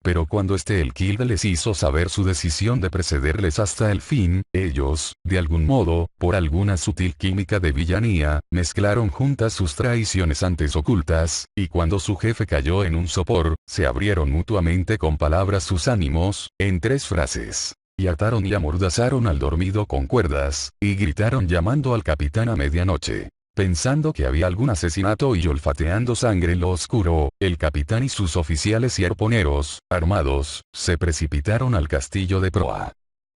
Pero cuando el Kilde les hizo saber su decisión de precederles hasta el fin, ellos, de algún modo, por alguna sutil química de villanía, mezclaron juntas sus traiciones antes ocultas, y cuando su jefe cayó en un sopor, se abrieron mutuamente con palabras sus ánimos, en 3 frases. Y ataron y amordazaron al dormido con cuerdas, y gritaron llamando al capitán a medianoche. Pensando que había algún asesinato y olfateando sangre en lo oscuro, el capitán y sus oficiales y arponeros, armados, se precipitaron al castillo de proa.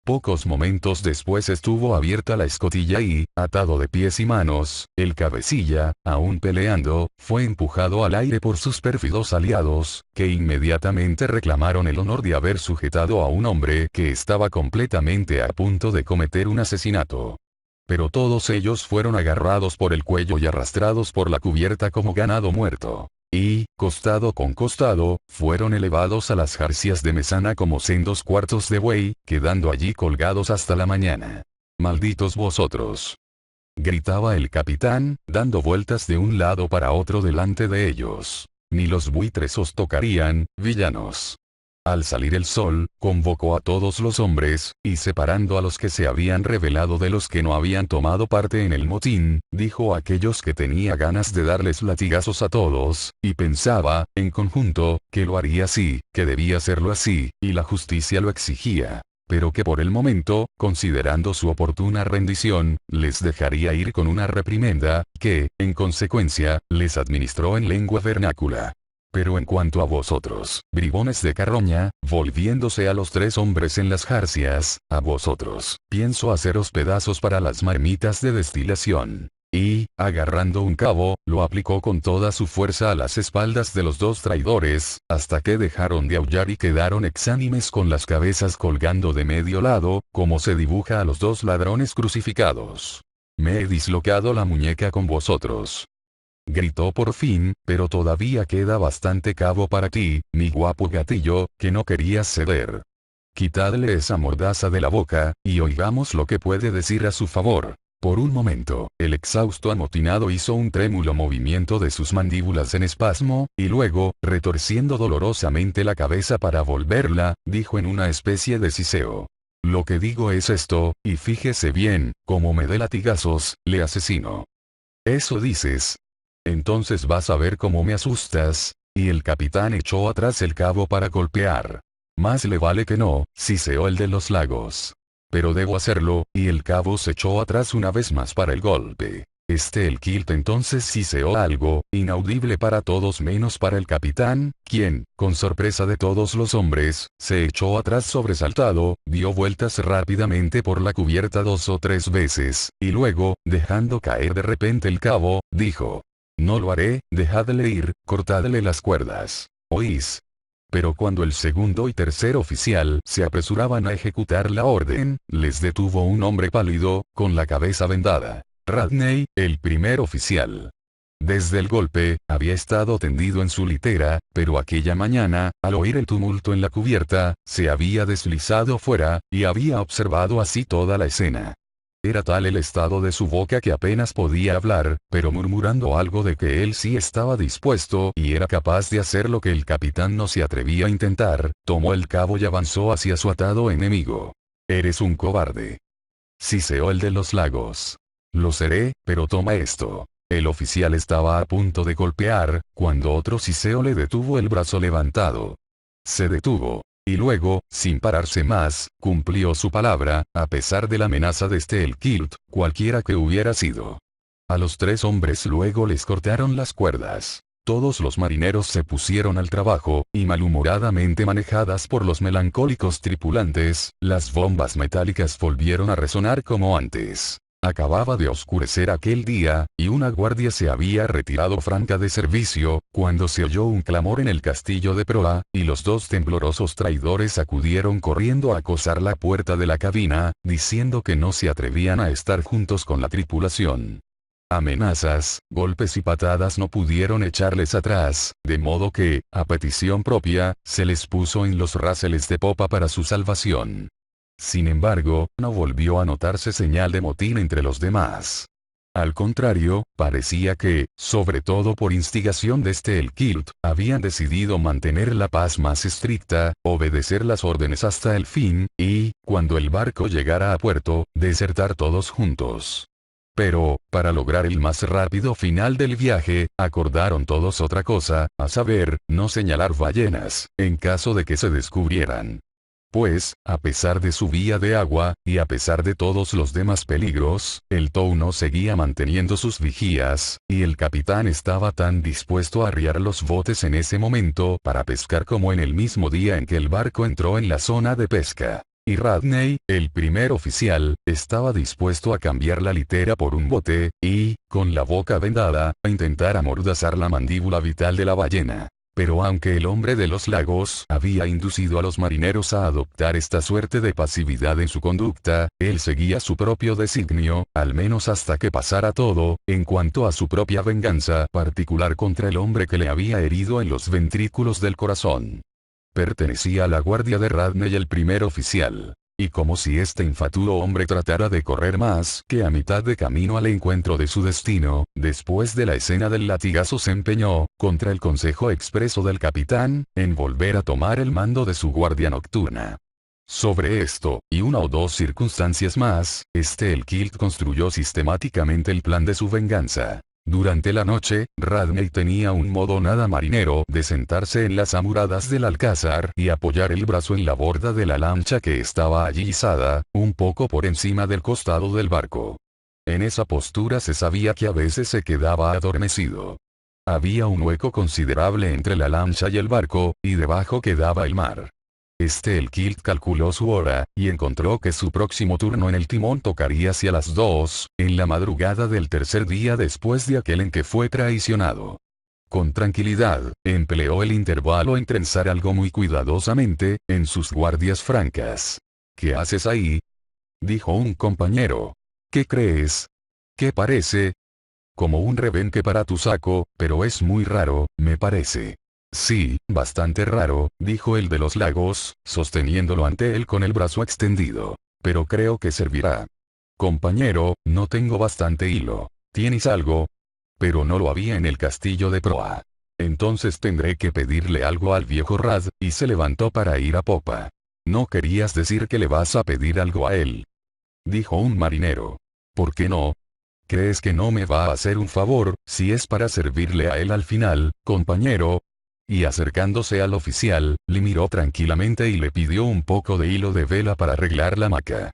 Pocos momentos después estuvo abierta la escotilla y, atado de pies y manos, el cabecilla, aún peleando, fue empujado al aire por sus pérfidos aliados, que inmediatamente reclamaron el honor de haber sujetado a un hombre que estaba completamente a punto de cometer un asesinato. Pero todos ellos fueron agarrados por el cuello y arrastrados por la cubierta como ganado muerto. Y, costado con costado, fueron elevados a las jarcias de mesana como sendos cuartos de buey, quedando allí colgados hasta la mañana. ¡Malditos vosotros!, gritaba el capitán, dando vueltas de un lado para otro delante de ellos. Ni los buitres os tocarían, villanos. Al salir el sol, convocó a todos los hombres, y separando a los que se habían rebelado de los que no habían tomado parte en el motín, dijo a aquellos que tenía ganas de darles latigazos a todos, y pensaba, en conjunto, que lo haría así, que debía hacerlo así, y la justicia lo exigía. Pero que por el momento, considerando su oportuna rendición, les dejaría ir con una reprimenda, que, en consecuencia, les administró en lengua vernácula. Pero en cuanto a vosotros, bribones de carroña, volviéndose a los 3 hombres en las jarcias, a vosotros, pienso haceros pedazos para las marmitas de destilación. Y, agarrando un cabo, lo aplicó con toda su fuerza a las espaldas de los 2 traidores, hasta que dejaron de aullar y quedaron exánimes con las cabezas colgando de medio lado, como se dibuja a los 2 ladrones crucificados. Me he dislocado la muñeca con vosotros. Gritó por fin, pero todavía queda bastante cabo para ti, mi guapo gatillo, que no querías ceder. Quitadle esa mordaza de la boca, y oigamos lo que puede decir a su favor. Por un momento, el exhausto amotinado hizo un trémulo movimiento de sus mandíbulas en espasmo, y luego, retorciendo dolorosamente la cabeza para volverla, dijo en una especie de siseo. Lo que digo es esto, y fíjese bien, como me dé latigazos, le asesino. ¿Eso dices? Entonces vas a ver cómo me asustas. Y el capitán echó atrás el cabo para golpear. Más le vale que no, siseó el de los lagos. Pero debo hacerlo, y el cabo se echó atrás una vez más para el golpe. El Kilt entonces siseó algo, inaudible para todos menos para el capitán, quien, con sorpresa de todos los hombres, se echó atrás sobresaltado, dio vueltas rápidamente por la cubierta 2 o 3 veces, y luego, dejando caer de repente el cabo, dijo. No lo haré, dejadle ir, cortadle las cuerdas. ¿Oís? Pero cuando el segundo y tercer oficial se apresuraban a ejecutar la orden, les detuvo un hombre pálido, con la cabeza vendada. Radney, el primer oficial. Desde el golpe, había estado tendido en su litera, pero aquella mañana, al oír el tumulto en la cubierta, se había deslizado fuera, y había observado así toda la escena. Era tal el estado de su boca que apenas podía hablar, pero murmurando algo de que él sí estaba dispuesto y era capaz de hacer lo que el capitán no se atrevía a intentar, tomó el cabo y avanzó hacia su atado enemigo. Eres un cobarde. Siseó el de los lagos. Lo seré, pero toma esto. El oficial estaba a punto de golpear, cuando otro siseo le detuvo el brazo levantado. Se detuvo. Y luego, sin pararse más, cumplió su palabra, a pesar de la amenaza de el Kilt, cualquiera que hubiera sido. A los 3 hombres luego les cortaron las cuerdas. Todos los marineros se pusieron al trabajo, y malhumoradamente manejadas por los melancólicos tripulantes, las bombas metálicas volvieron a resonar como antes. Acababa de oscurecer aquel día, y una guardia se había retirado franca de servicio, cuando se oyó un clamor en el castillo de proa, y los 2 temblorosos traidores acudieron corriendo a acosar la puerta de la cabina, diciendo que no se atrevían a estar juntos con la tripulación. Amenazas, golpes y patadas no pudieron echarles atrás, de modo que, a petición propia, se les puso en los raseles de popa para su salvación. Sin embargo, no volvió a notarse señal de motín entre los demás. Al contrario, parecía que, sobre todo por instigación de el Kilt, habían decidido mantener la paz más estricta, obedecer las órdenes hasta el fin, y, cuando el barco llegara a puerto, desertar todos juntos. Pero, para lograr el más rápido final del viaje, acordaron todos otra cosa, a saber, no señalar ballenas, en caso de que se descubrieran. Pues, a pesar de su vía de agua, y a pesar de todos los demás peligros, el Touno seguía manteniendo sus vigías, y el capitán estaba tan dispuesto a arriar los botes en ese momento para pescar como en el mismo día en que el barco entró en la zona de pesca. Y Radney, el primer oficial, estaba dispuesto a cambiar la litera por un bote, y, con la boca vendada, a intentar amordazar la mandíbula vital de la ballena. Pero aunque el hombre de los lagos había inducido a los marineros a adoptar esta suerte de pasividad en su conducta, él seguía su propio designio, al menos hasta que pasara todo, en cuanto a su propia venganza particular contra el hombre que le había herido en los ventrículos del corazón. Pertenecía a la guardia de Radney el primer oficial. Y como si este infatuo hombre tratara de correr más que a mitad de camino al encuentro de su destino, después de la escena del latigazo se empeñó, contra el consejo expreso del capitán, en volver a tomar el mando de su guardia nocturna. Sobre esto, y una o dos circunstancias más, el Kilt construyó sistemáticamente el plan de su venganza. Durante la noche, Radney tenía un modo nada marinero de sentarse en las amuradas del alcázar y apoyar el brazo en la borda de la lancha que estaba allí izada, un poco por encima del costado del barco. En esa postura se sabía que a veces se quedaba adormecido. Había un hueco considerable entre la lancha y el barco, y debajo quedaba el mar. El Kilt calculó su hora, y encontró que su próximo turno en el timón tocaría hacia las 2, en la madrugada del tercer día después de aquel en que fue traicionado. Con tranquilidad, empleó el intervalo en trenzar algo muy cuidadosamente, en sus guardias francas. ¿Qué haces ahí?, dijo un compañero. ¿Qué crees? ¿Qué parece? Como un rebenque para tu saco, pero es muy raro, me parece. Sí, bastante raro, dijo el de los lagos, sosteniéndolo ante él con el brazo extendido. Pero creo que servirá. Compañero, no tengo bastante hilo. ¿Tienes algo? Pero no lo había en el castillo de proa. Entonces tendré que pedirle algo al viejo Rad, y se levantó para ir a popa. ¿No querías decir que le vas a pedir algo a él?, dijo un marinero. ¿Por qué no? ¿Crees que no me va a hacer un favor, si es para servirle a él al final, compañero? Y acercándose al oficial, le miró tranquilamente y le pidió un poco de hilo de vela para arreglar la hamaca.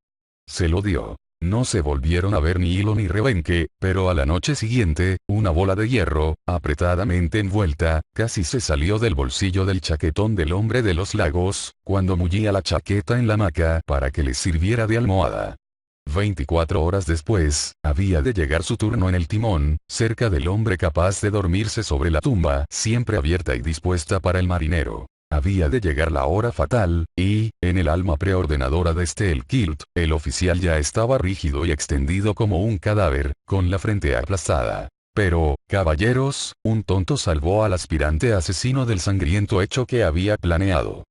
Se lo dio. No se volvieron a ver ni hilo ni rebenque, pero a la noche siguiente, una bola de hierro, apretadamente envuelta, casi se salió del bolsillo del chaquetón del hombre de los lagos, cuando mullía la chaqueta en la hamaca para que le sirviera de almohada. 24 horas después, había de llegar su turno en el timón, cerca del hombre capaz de dormirse sobre la tumba, siempre abierta y dispuesta para el marinero. Había de llegar la hora fatal, y, en el alma preordenadora de el Kilt, el oficial ya estaba rígido y extendido como un cadáver, con la frente aplastada. Pero, caballeros, un tonto salvó al aspirante asesino del sangriento hecho que había planeado.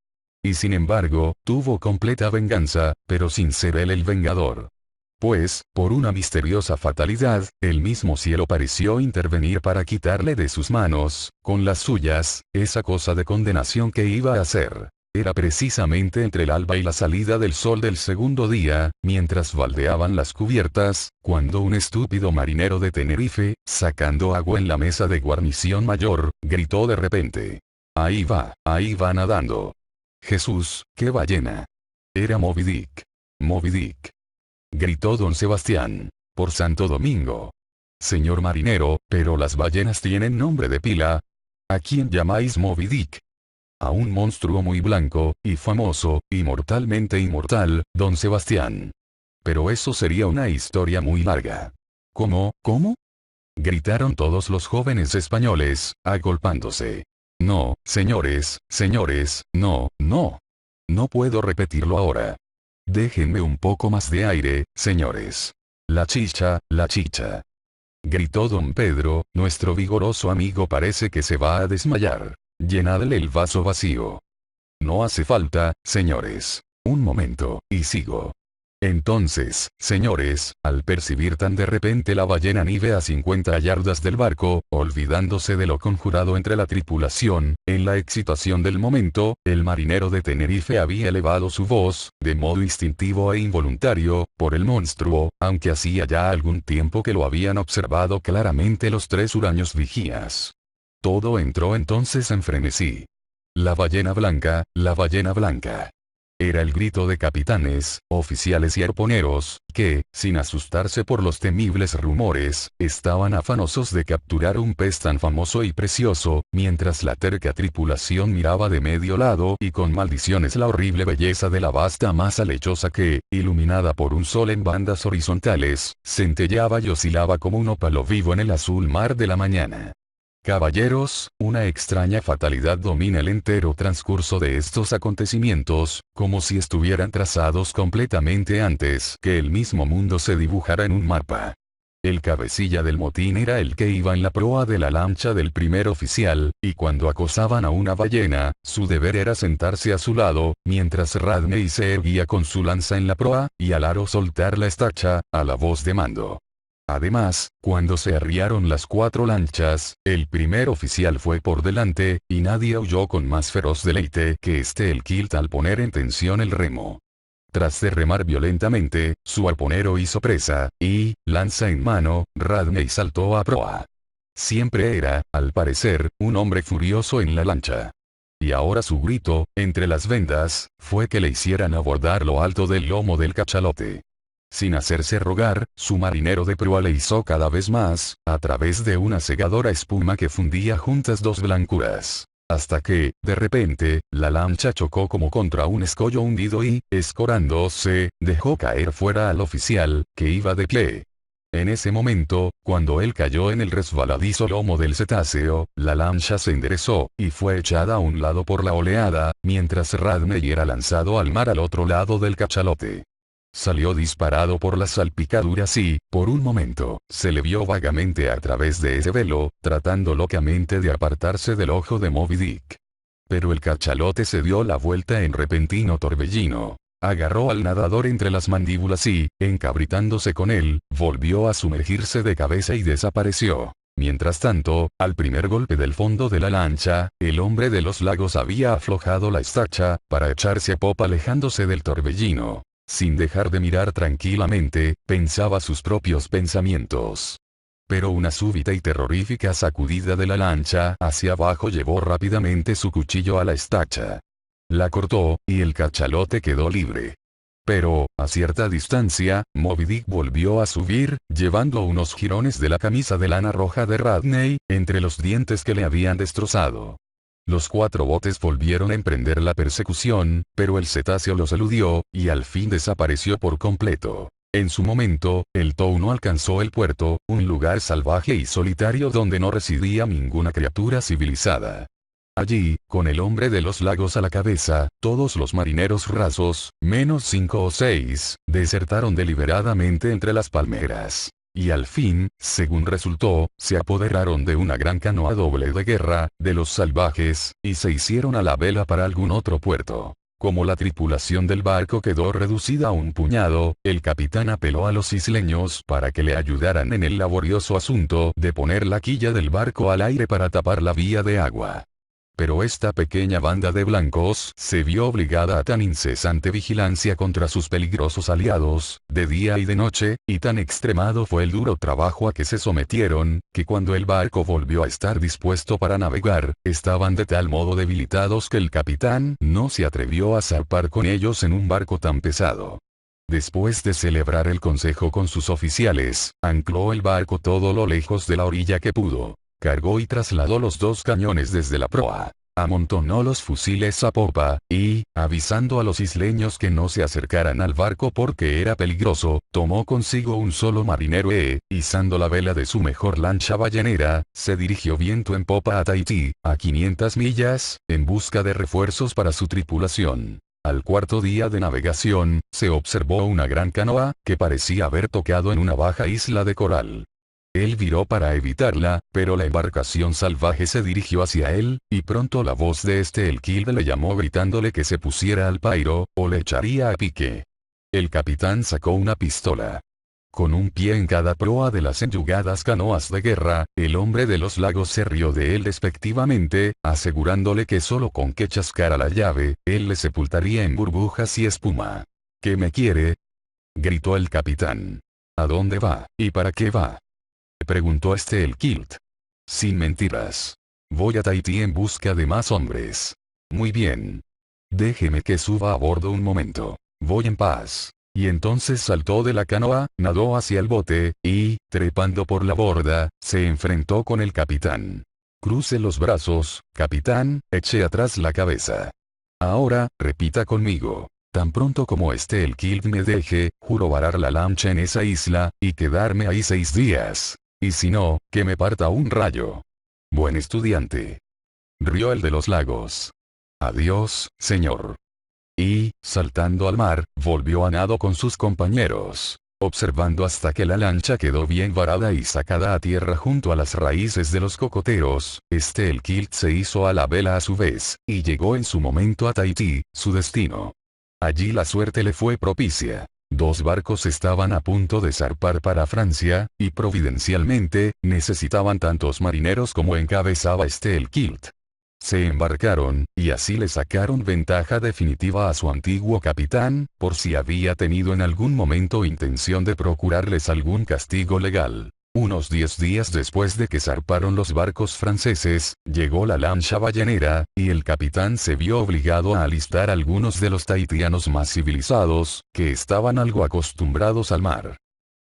Y sin embargo, tuvo completa venganza, pero sin ser él el vengador. Pues, por una misteriosa fatalidad, el mismo cielo pareció intervenir para quitarle de sus manos, con las suyas, esa cosa de condenación que iba a hacer. Era precisamente entre el alba y la salida del sol del segundo día, mientras baldeaban las cubiertas, cuando un estúpido marinero de Tenerife, sacando agua en la mesa de guarnición mayor, gritó de repente: ahí va nadando. Jesús, qué ballena. Era Moby Dick. Moby Dick. Gritó don Sebastián. Por Santo Domingo. Señor marinero, pero las ballenas tienen nombre de pila. ¿A quién llamáis Moby Dick? A un monstruo muy blanco, y famoso, y mortalmente inmortal, don Sebastián. Pero eso sería una historia muy larga. ¿Cómo? Gritaron todos los jóvenes españoles, agolpándose. No, señores, no. No puedo repetirlo ahora. Déjenme un poco más de aire, señores. La chicha. Gritó don Pedro, nuestro vigoroso amigo parece que se va a desmayar. Llenadle el vaso vacío. No hace falta, señores. Un momento, y sigo. Entonces, señores, al percibir tan de repente la ballena nive a 50 yardas del barco, olvidándose de lo conjurado entre la tripulación, en la excitación del momento, el marinero de Tenerife había elevado su voz, de modo instintivo e involuntario, por el monstruo, aunque hacía ya algún tiempo que lo habían observado claramente los 3 huraños vigías. Todo entró entonces en frenesí. La ballena blanca, la ballena blanca. Era el grito de capitanes, oficiales y arponeros, que, sin asustarse por los temibles rumores, estaban afanosos de capturar un pez tan famoso y precioso, mientras la terca tripulación miraba de medio lado y con maldiciones la horrible belleza de la vasta masa lechosa que, iluminada por un sol en bandas horizontales, centelleaba y oscilaba como un ópalo vivo en el azul mar de la mañana. Caballeros, una extraña fatalidad domina el entero transcurso de estos acontecimientos, como si estuvieran trazados completamente antes que el mismo mundo se dibujara en un mapa. El cabecilla del motín era el que iba en la proa de la lancha del primer oficial, y cuando acosaban a una ballena, su deber era sentarse a su lado, mientras Radney se erguía con su lanza en la proa, y al aro soltar la estacha, a la voz de mando. Además, cuando se arriaron las 4 lanchas, el primer oficial fue por delante, y nadie huyó con más feroz deleite que el Kilt al poner en tensión el remo. Tras de remar violentamente, su arponero hizo presa, y, lanza en mano, Radney saltó a proa. Siempre era, al parecer, un hombre furioso en la lancha. Y ahora su grito, entre las vendas, fue que le hicieran abordar lo alto del lomo del cachalote. Sin hacerse rogar, su marinero de proa le izó cada vez más, a través de una cegadora espuma que fundía juntas 2 blancuras. Hasta que, de repente, la lancha chocó como contra un escollo hundido y, escorándose, dejó caer fuera al oficial, que iba de pie. En ese momento, cuando él cayó en el resbaladizo lomo del cetáceo, la lancha se enderezó, y fue echada a un lado por la oleada, mientras Radney era lanzado al mar al otro lado del cachalote. Salió disparado por las salpicaduras y, por un momento, se le vio vagamente a través de ese velo, tratando locamente de apartarse del ojo de Moby Dick. Pero el cachalote se dio la vuelta en repentino torbellino. Agarró al nadador entre las mandíbulas y, encabritándose con él, volvió a sumergirse de cabeza y desapareció. Mientras tanto, al primer golpe del fondo de la lancha, el hombre de los lagos había aflojado la estacha, para echarse a popa alejándose del torbellino. Sin dejar de mirar tranquilamente, pensaba sus propios pensamientos. Pero una súbita y terrorífica sacudida de la lancha hacia abajo llevó rápidamente su cuchillo a la estacha. La cortó, y el cachalote quedó libre. Pero, a cierta distancia, Moby Dick volvió a subir, llevando unos jirones de la camisa de lana roja de Radney, entre los dientes que le habían destrozado. Los 4 botes volvieron a emprender la persecución, pero el cetáceo los eludió, y al fin desapareció por completo. En su momento, el Tow no alcanzó el puerto, un lugar salvaje y solitario donde no residía ninguna criatura civilizada. Allí, con el hombre de los lagos a la cabeza, todos los marineros rasos, menos 5 o 6, desertaron deliberadamente entre las palmeras. Y al fin, según resultó, se apoderaron de una gran canoa doble de guerra, de los salvajes, y se hicieron a la vela para algún otro puerto. Como la tripulación del barco quedó reducida a un puñado, el capitán apeló a los isleños para que le ayudaran en el laborioso asunto de poner la quilla del barco al aire para tapar la vía de agua. Pero esta pequeña banda de blancos se vio obligada a tan incesante vigilancia contra sus peligrosos aliados, de día y de noche, y tan extremado fue el duro trabajo a que se sometieron, que cuando el barco volvió a estar dispuesto para navegar, estaban de tal modo debilitados que el capitán no se atrevió a zarpar con ellos en un barco tan pesado. Después de celebrar el consejo con sus oficiales, ancló el barco todo lo lejos de la orilla que pudo. Cargó y trasladó los 2 cañones desde la proa. Amontonó los fusiles a popa, y, avisando a los isleños que no se acercaran al barco porque era peligroso, tomó consigo un solo marinero e, izando la vela de su mejor lancha ballenera, se dirigió viento en popa a Tahití, a 500 millas, en busca de refuerzos para su tripulación. Al 4.º día de navegación, se observó una gran canoa, que parecía haber tocado en una baja isla de coral. Él viró para evitarla, pero la embarcación salvaje se dirigió hacia él, y pronto la voz de el Kilt le llamó gritándole que se pusiera al pairo, o le echaría a pique. El capitán sacó una pistola. Con un pie en cada proa de las enyugadas canoas de guerra, el hombre de los lagos se rió de él despectivamente, asegurándole que solo con que chascara la llave, él le sepultaría en burbujas y espuma. ¿Qué me quiere?, gritó el capitán. ¿A dónde va, y para qué va?, preguntó el Kilt. Sin mentiras. Voy a Tahití en busca de más hombres. Muy bien. Déjeme que suba a bordo un momento. Voy en paz. Y entonces saltó de la canoa, nadó hacia el bote, y, trepando por la borda, se enfrentó con el capitán. Cruce los brazos, capitán, eche atrás la cabeza. Ahora, repita conmigo. Tan pronto como el Kilt me deje, juro varar la lancha en esa isla, y quedarme ahí 6 días. Y si no, que me parta un rayo. Buen estudiante. Rió el de los lagos. Adiós, señor. Y, saltando al mar, volvió a nado con sus compañeros, observando hasta que la lancha quedó bien varada y sacada a tierra junto a las raíces de los cocoteros. El Kilt se hizo a la vela a su vez, y llegó en su momento a Tahití, su destino. Allí la suerte le fue propicia. 2 barcos estaban a punto de zarpar para Francia, y providencialmente, necesitaban tantos marineros como encabezaba el Kilt. Se embarcaron, y así le sacaron ventaja definitiva a su antiguo capitán, por si había tenido en algún momento intención de procurarles algún castigo legal. Unos 10 días después de que zarparon los barcos franceses, llegó la lancha ballenera, y el capitán se vio obligado a alistar a algunos de los tahitianos más civilizados, que estaban algo acostumbrados al mar.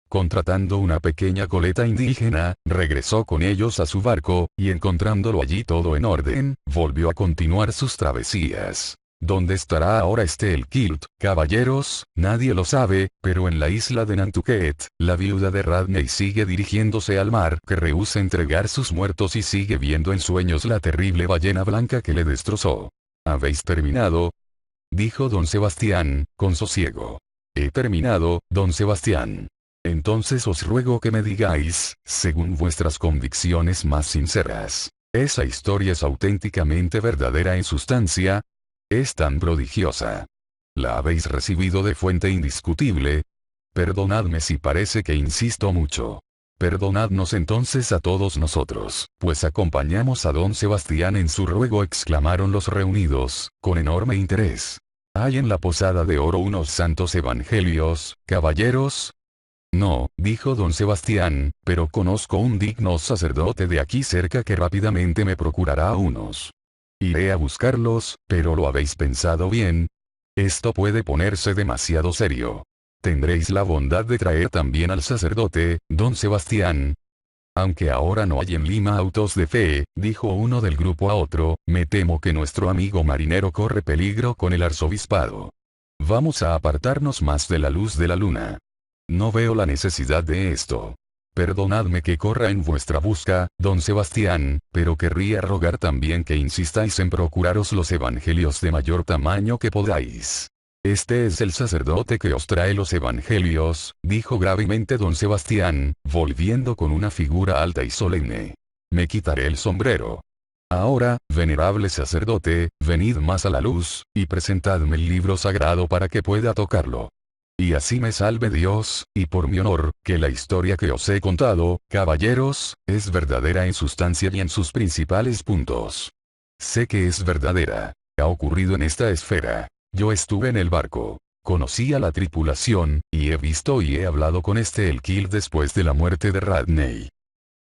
Contratando una pequeña goleta indígena, regresó con ellos a su barco, y encontrándolo allí todo en orden, volvió a continuar sus travesías. ¿Dónde estará ahora el Kilt, caballeros? Nadie lo sabe, pero en la isla de Nantucket, la viuda de Radney sigue dirigiéndose al mar que rehúsa entregar sus muertos y sigue viendo en sueños la terrible ballena blanca que le destrozó. ¿Habéis terminado?, dijo don Sebastián, con sosiego. He terminado, don Sebastián. Entonces os ruego que me digáis, según vuestras convicciones más sinceras, ¿esa historia es auténticamente verdadera en sustancia? ¿Es tan prodigiosa? ¿La habéis recibido de fuente indiscutible? Perdonadme si parece que insisto mucho. Perdonadnos entonces a todos nosotros, pues acompañamos a don Sebastián en su ruego, exclamaron los reunidos, con enorme interés. ¿Hay en la posada de oro unos santos evangelios, caballeros? No, dijo don Sebastián, pero conozco un digno sacerdote de aquí cerca que rápidamente me procurará unos. Iré a buscarlos, pero ¿lo habéis pensado bien? Esto puede ponerse demasiado serio. ¿Tendréis la bondad de traer también al sacerdote, don Sebastián? Aunque ahora no hay en Lima autos de fe, dijo uno del grupo a otro, me temo que nuestro amigo marinero corre peligro con el arzobispado. Vamos a apartarnos más de la luz de la luna. No veo la necesidad de esto. Perdonadme que corra en vuestra busca, don Sebastián, pero querría rogar también que insistáis en procuraros los evangelios de mayor tamaño que podáis. Este es el sacerdote que os trae los evangelios, dijo gravemente don Sebastián, volviendo con una figura alta y solemne. Me quitaré el sombrero. Ahora, venerable sacerdote, venid más a la luz, y presentadme el libro sagrado para que pueda tocarlo. Y así me salve Dios, y por mi honor, que la historia que os he contado, caballeros, es verdadera en sustancia y en sus principales puntos. Sé que es verdadera. Ha ocurrido en esta esfera. Yo estuve en el barco. Conocí a la tripulación, y he visto y he hablado con el Kilt después de la muerte de Radney.